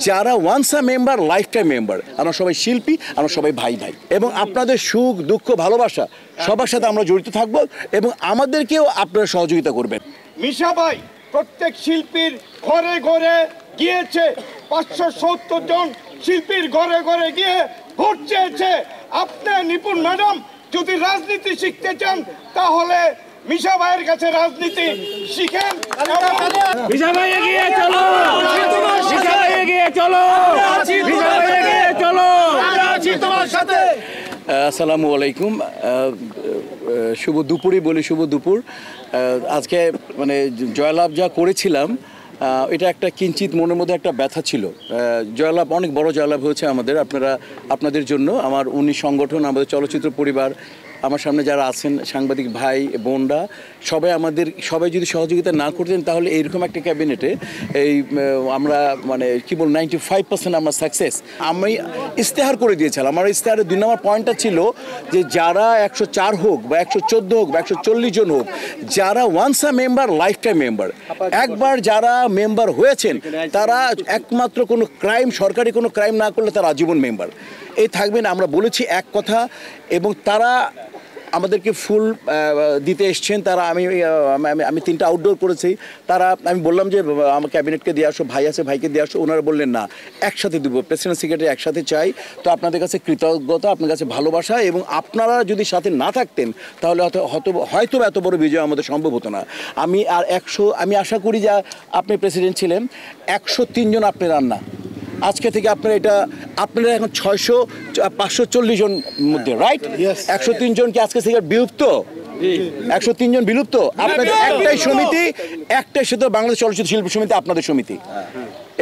যারা once a member life time member. আমরা সবাই শিল্পী, আমরা সবাই ভাই ভাই, এবং আপনাদের সুখ দুঃখ ভালোবাসা সবার সাথে আমরা জড়িত থাকব, এবং আমাদেরকেও আপনারা সহযোগিতা করবেন। মিশা ভাই প্রত্যেক শিল্পীর ঘরে ঘরে গিয়েছে, 570 জন শিল্পীর ঘরে ঘরে গিয়ে ভোট চেয়েছে। আপনি নিপুণ ম্যাডাম যদি রাজনীতি শিখতে চান তাহলে মিশা ভাইয়ের কাছে রাজনীতি শিখেন। মিশা ভাই এগিয়ে চলো, মিশা ভাই এগিয়ে চলো, মিশা ভাই এগিয়ে চলো, আমরা আছি তোমার সাথে। আসসালামু আলাইকুম, শুভ দুপুরই বলি, শুভ দুপুর। আজকে মানে জয়লাভ যা করেছিলাম এটা একটা কিঞ্চিত মনের মধ্যে একটা ব্যথা ছিল। জয়লাভ অনেক বড় জয়লাভ হয়েছে আমাদের, আপনাদের জন্য, আমার 19 সংগঠন, আমাদের চলচ্চিত্র পরিবার, আমার সামনে যারা আছেন সাংবাদিক ভাই বোনরা, সবাই যদি সহযোগিতা না করতেন তাহলে এইরকম একটা ক্যাবিনেটে আমরা মানে কি বল 95% আমরা সাকসেস। আমি ইস্তেহার করে দিয়েছিলাম, আমার ইস্তেহারের 2 নম্বর পয়েন্টটা ছিল যে যারা 104 হোক বা 114 হোক বা 140 জন হোক, যারা once a member life time member, একবার যারা মেম্বার হয়েছেন তারা একমাত্র কোনো ক্রাইম, সরকারি কোনো ক্রাইম না করলে তারা আজীবন মেম্বার এই থাকবেন। আমরা বলেছি এক কথা, এবং তারা আমাদেরকে ফুল দিতে এসছেন। তারা আমি 3টা আউটডোর করেছি, আমি বললাম যে আমার ক্যাবিনেটকে দিয়ে আসো, ভাই আছে ভাইকে দিয়ে আসো, ওনারা বললেন না একসাথে দেবো, প্রেসিডেন্ট সেক্রেটারি একসাথে চাই। তো আপনাদের কাছে কৃতজ্ঞতা, আপনার কাছে ভালোবাসা, এবং আপনারা যদি সাথে না থাকতেন তাহলে হয়তো এত বড় বিজয় আমাদের সম্ভব হতো না। আমি আশা করি যে আপনি প্রেসিডেন্ট ছিলেন, 103 জন আপনার না, আজকে থেকে আপনারা এখন 540 জন মধ্যে, রাইট? 103 জন কি আজকে থেকে বিলুপ্ত? 103 জন বিলুপ্ত। আপনাদের একটাই সমিতি, একটাই শুধু বাংলাদেশ চলচ্চিত্র শিল্পী সমিতি, আপনাদের সমিতি,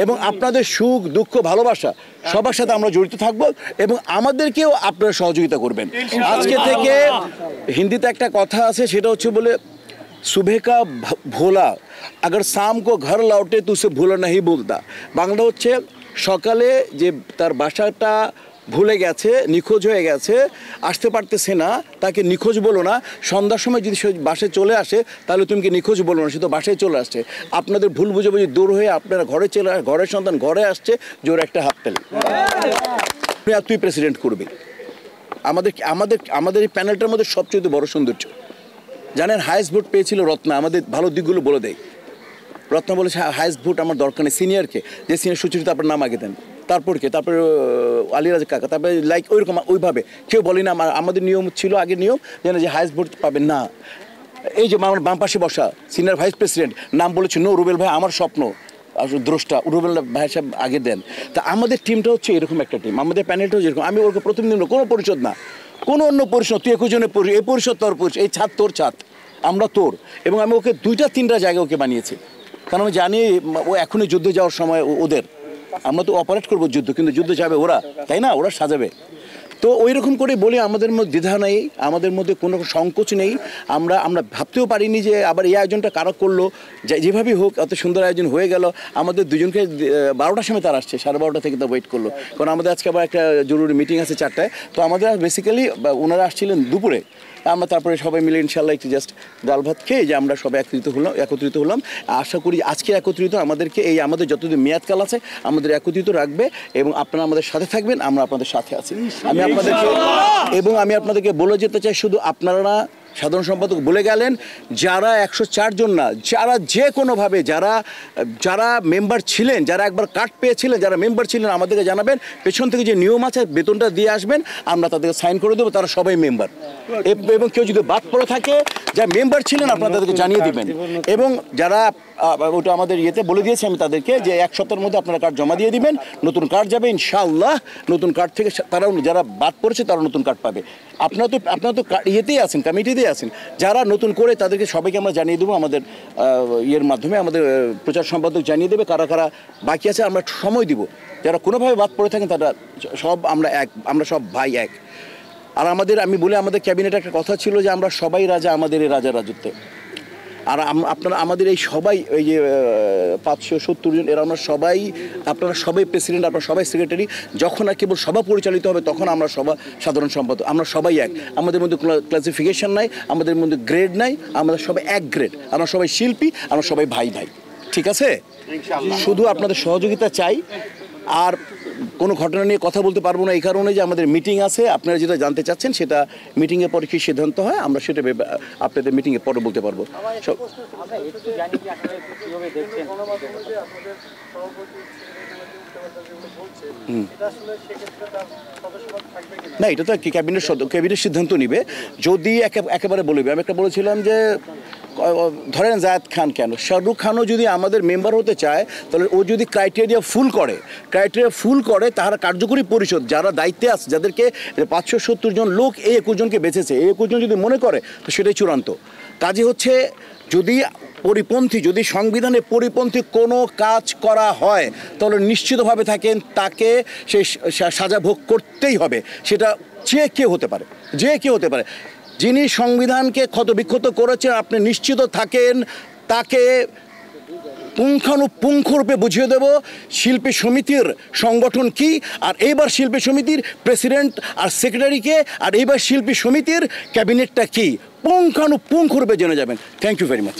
এবং আপনাদের সুখ দুঃখ ভালোবাসা সবার সাথে আমরা জড়িত থাকব, এবং আমাদেরকেও আপনারা সহযোগিতা করবেন। আজকে থেকে হিন্দিতে একটা কথা আছে, সেটা হচ্ছে বলে सुबह का भोला अगर शाम को घर लौटे तो उसे भूला नहीं भूलता। বাংলা হচ্ছে সকালে যে তার বাসাটা ভুলে গেছে, নিখোঁজ হয়ে গেছে, আসতে পারতেছে না, তাকে নিখোঁজ বলো না। সন্ধ্যার সময় যদি সে বাসায় চলে আসে তাহলে তুমি কি নিখোঁজ বলো না, সে তো বাসায় চলে আসছে। আপনাদের ভুল বুঝাবুঝি দূর হয়ে আপনারা ঘরের সন্তান ঘরে আসছে, জোর একটা হাততালি। তুই প্রেসিডেন্ট করবি। আমাদের এই প্যানেলটার মধ্যে সবচেয়ে বড় সৌন্দর্য জানেন, হাইয়েস্ট ভোট পেয়েছিল রত্না। আমাদের ভালো দিকগুলো বলে দেয়। রত্না বলেছে হাইয়েস্ট ভোট আমার দরকার নেই, সিনিয়রকে, যে সিনিয়র সুচরিতা আপনার নাম আগে দেন, তারপরে আলিরাজ কাকা, তারপরে লাইক ওইভাবে কেউ বলি না। আমাদের নিয়ম ছিল, আগের নিয়ম যে হাইয়েস্ট ভোট পাবেন না। এই যে আমার বাম পাশে বসা সিনিয়র ভাইস প্রেসিডেন্ট নাম বলেছে নো রুবেল ভাই, আমার স্বপ্ন দ্রষ্টা রুবেল ভাই সাহেব আগে দেন। তা আমাদের টিমটা হচ্ছে এরকম একটা টিম, আমাদের প্যানেলটাও যেরকম। আমি ওকে প্রথম দিন কোনো পরিষদ না, কোনো অন্য পরিষদ, তুই 21 জনের পরিষদ, এই পরিষদ তোর পরিষদ, এই ছাদ তোর ছাদ, আমরা তোর। এবং আমি ওকে 2-3টা জায়গায় ওকে বানিয়েছি, কারণ আমি জানি ও এখনই যুদ্ধে যাওয়ার সময় ওদের, আমরা তো অপারেট করবো যুদ্ধ, কিন্তু যুদ্ধ যাবে ওরা, তাই না? ওরা সাজাবে। তো ওই রকম করে বলি, আমাদের মধ্যে দ্বিধা নেই, আমাদের মধ্যে কোনো সংকোচ নেই। আমরা ভাবতেও পারিনি যে আবার এই আয়োজনটা কারা করলো, যেভাবেই হোক এত সুন্দর আয়োজন হয়ে গেল। আমাদের দুজনকে 12টার সময় তারা আসছে, 12:30 থেকে তা ওয়েট করলো, কারণ আমাদের আজকে আবার একটা জরুরি মিটিং আছে 4টায়। তো আমাদের বেসিক্যালি ওনারা আসছিলেন দুপুরে, আমরা তারপরে সবাই মিলে ইনশাল্লাহ একটু জাস্ট ডাল ভাত খেয়ে যে আমরা সবাই একত্রিত হলাম। আশা করি আজকে একত্রিত আমাদেরকে আমাদের যতদিন মেয়াদকাল আছে আমাদের একত্রিত রাখবে, এবং আপনারা আমাদের সাথে থাকবেন, আমরা আপনাদের সাথে আছি। আমি আপনাদেরকে বলে যেতে চাই, শুধু আপনারা না, সাধারণ সম্পাদক বলে গেলেন, যারা 104 জন না, যারা যে কোনোভাবে যারা মেম্বার ছিলেন, যারা একবার কার্ড পেয়েছিলেন, যারা মেম্বার ছিলেন, আমাদেরকে জানাবেন। পেছন থেকে যে নিয়ম আছে বেতনটা দিয়ে আসবেন, আমরা তাদেরকে সাইন করে দেবো, তারা সবাই মেম্বার। এবং কেউ যদি বাদ পড়ে থাকে, যারা মেম্বার ছিলেন আপনারা তাদেরকে জানিয়ে দেবেন। এবং যারা ওটা আমাদের ইয়েতে বলে দিয়েছি আমি তাদেরকে, যে 1 সপ্তাহের মধ্যে আপনারা কার্ড জমা দিয়ে দিবেন, নতুন কার্ড যাবে ইনশাআল্লাহ। নতুন কার্ড থেকে তারাও, যারা বাদ পড়েছে তারা নতুন কার্ড পাবে। আপনারা তো ইয়েতেই আছেন, কমিটিতেই আছেন। যারা নতুন করে তাদেরকে সবাইকে আমরা জানিয়ে দেবো, আমাদের ইয়ের মাধ্যমে, আমাদের প্রচার সম্পাদক জানিয়ে দেবে কারা কারা বাকি আছে। আমরা সময় দিব, যারা কোনোভাবে বাদ পড়ে থাকেন তারা সব, আমরা সব ভাই এক। আর আমি বলি, আমাদের ক্যাবিনেটে একটা কথা ছিল যে আমরা সবাই রাজা, আমাদের এই রাজা রাজত্বে। আর আমাদের এই সবাই, এই যে 570 জন, এরা আপনারা সবাই প্রেসিডেন্ট, আপনারা সবাই সেক্রেটারি। যখন আর কেবল সভা পরিচালিত হবে তখন আমরা সাধারণ সম্পাদক, আমরা সবাই এক। আমাদের মধ্যে কোনো ক্লাসিফিকেশন নাই, আমাদের মধ্যে গ্রেড নাই, আমরা সবাই এক গ্রেড। আমরা সবাই শিল্পী, আমরা সবাই ভাই ভাই, ঠিক আছে? শুধু আপনাদের সহযোগিতা চাই, আর কোনো ঘটনা নিয়ে কথা বলতে পারবো না এই কারণে যে আমাদের মিটিং আছে, আপনারা যেটা জানতে চাচ্ছেন সেটা মিটিংয়ের পরে কী সিদ্ধান্ত হয় আমরা সেটা আপনাদের মিটিংয়ের পরে বলতে পারবো। না, এটা তো ক্যাবিনেট সিদ্ধান্ত নিবে। যদি একেবারে বলবে, আমি একটা বলেছিলাম যে ধরেন জায়েদ খান কেন, শাহরুখ খানও যদি আমাদের মেম্বার হতে চায় তাহলে ও যদি ক্রাইটেরিয়া ফুল করে তাহারা কার্যকরী পরিষদ যারা দায়িত্বে আছে, যাদেরকে 570 জন লোক এই 21 জনকে বেঁচেছে, এই 21 জন যদি মনে করে তো সেটাই চূড়ান্ত। কাজে হচ্ছে যদি সংবিধানের পরিপন্থী কোনো কাজ করা হয় তাহলে নিশ্চিতভাবে তাকে সেই সাজা ভোগ করতেই হবে, সেটা যে কেউ হতে পারে। যিনি সংবিধানকে ক্ষতবিক্ষত করেছেন আপনি নিশ্চিত থাকেন তাকে পুঙ্খানুপুঙ্খরূপে বুঝিয়ে দেব শিল্পী সমিতির সংগঠন কি, আর এইবার শিল্পী সমিতির প্রেসিডেন্ট আর সেক্রেটারিকে, আর এইবার শিল্পী সমিতির ক্যাবিনেটটা কি পুঙ্খানুপুঙ্খরূপে জেনে যাবেন। Thank you very much.